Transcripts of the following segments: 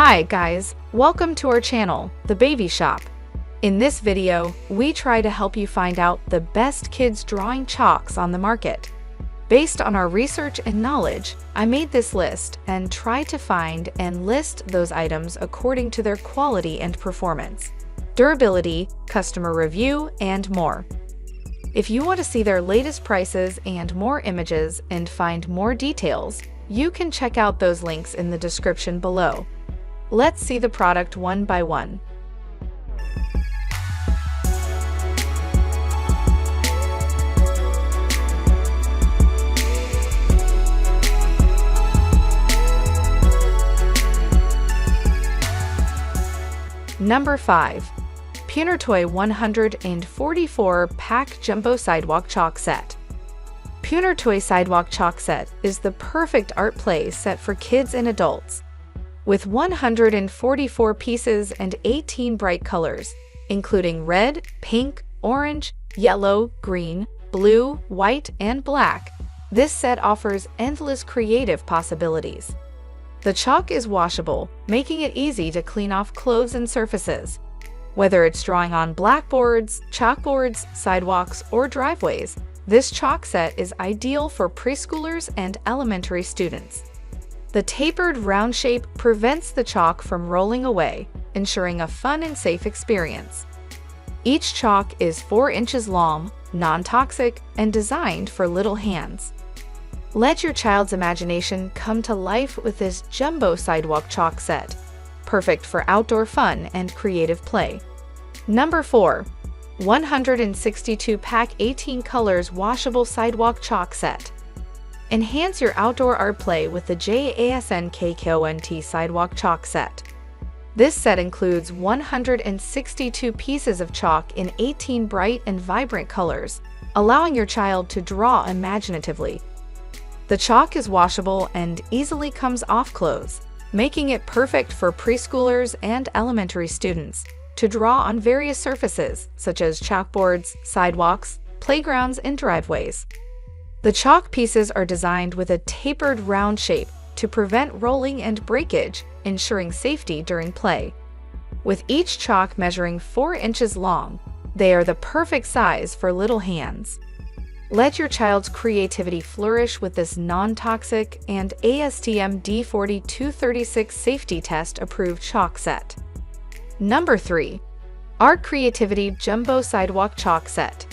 Hi guys, welcome to our channel, The Baby Shop. In this video, we try to help you find out the best kids drawing chalks on the market. Based on our research and knowledge, I made this list and tried to find and list those items according to their quality and performance, durability, customer review, and more. If you want to see their latest prices and more images and find more details, you can check out those links in the description below. Let's see the product one by one. Number 5. Punertoy 144 Pack Jumbo Sidewalk Chalk Set. Punertoy Sidewalk Chalk Set is the perfect art play set for kids and adults. With 144 pieces and 18 bright colors, including red, pink, orange, yellow, green, blue, white, and black, this set offers endless creative possibilities. The chalk is washable, making it easy to clean off clothes and surfaces. Whether it's drawing on blackboards, chalkboards, sidewalks, or driveways, this chalk set is ideal for preschoolers and elementary students. The tapered round shape prevents the chalk from rolling away, ensuring a fun and safe experience. Each chalk is 4 inches long, non-toxic, and designed for little hands. Let your child's imagination come to life with this jumbo sidewalk chalk set, perfect for outdoor fun and creative play. Number 4. 162 Pack 18 Colors Washable Sidewalk Chalk Set. Enhance your outdoor art play with the JOYIN Sidewalk Chalk Set. This set includes 162 pieces of chalk in 18 bright and vibrant colors, allowing your child to draw imaginatively. The chalk is washable and easily comes off clothes, making it perfect for preschoolers and elementary students to draw on various surfaces such as chalkboards, sidewalks, playgrounds, and driveways. The chalk pieces are designed with a tapered round shape to prevent rolling and breakage, ensuring safety during play. With each chalk measuring 4 inches long, they are the perfect size for little hands. Let your child's creativity flourish with this non-toxic and ASTM D40-236 safety test approved chalk set. Number 3. Art Creativity Jumbo Sidewalk Chalk Set.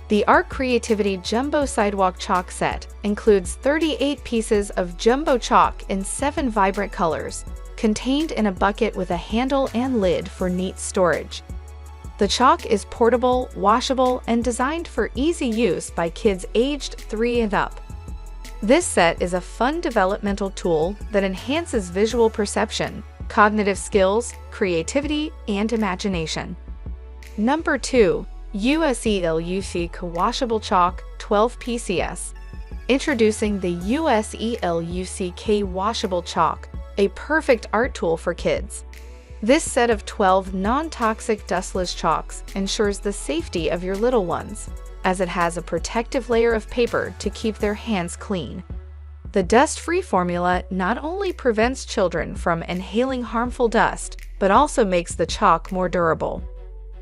The Art Creativity Jumbo Sidewalk Chalk Set includes 38 pieces of jumbo chalk in 7 vibrant colors, contained in a bucket with a handle and lid for neat storage. The chalk is portable, washable, and designed for easy use by kids aged 3 and up. This set is a fun developmental tool that enhances visual perception, cognitive skills, creativity, and imagination. Number 2. USELUCK Washable Chalk 12 PCS. Introducing the USELUCK Washable Chalk, a perfect art tool for kids. This set of 12 non-toxic dustless chalks ensures the safety of your little ones, as it has a protective layer of paper to keep their hands clean. The dust-free formula not only prevents children from inhaling harmful dust, but also makes the chalk more durable.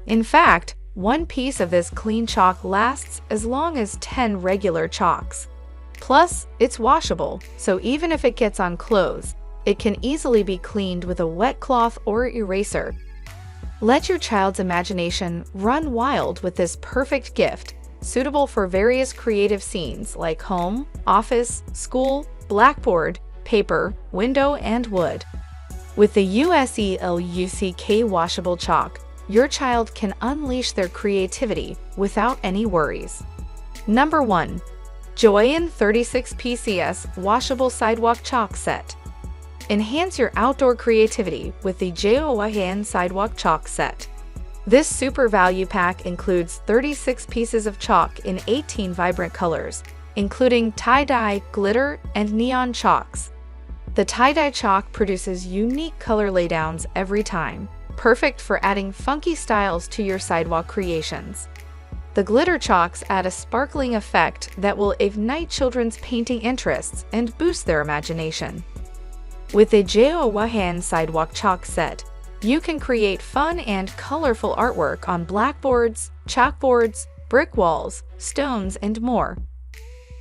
In fact, 1 piece of this clean chalk lasts as long as 10 regular chalks. Plus, it's washable, so even if it gets on clothes, it can easily be cleaned with a wet cloth or eraser. Let your child's imagination run wild with this perfect gift, suitable for various creative scenes like home, office, school, blackboard, paper, window, and wood. With the USELUCK Washable Chalk, your child can unleash their creativity without any worries. Number 1. JOYIN 36 PCS Washable Sidewalk Chalk Set. Enhance your outdoor creativity with the JOYIN Sidewalk Chalk Set. This super value pack includes 36 pieces of chalk in 18 vibrant colors, including tie-dye, glitter, and neon chalks. The tie-dye chalk produces unique color laydowns every time, perfect for adding funky styles to your sidewalk creations. The glitter chalks add a sparkling effect that will ignite children's painting interests and boost their imagination. With a JOYIN sidewalk chalk set, you can create fun and colorful artwork on blackboards, chalkboards, brick walls, stones, and more.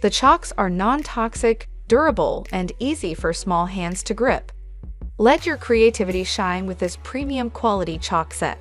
The chalks are non-toxic, durable, and easy for small hands to grip. Let your creativity shine with this premium quality chalk set.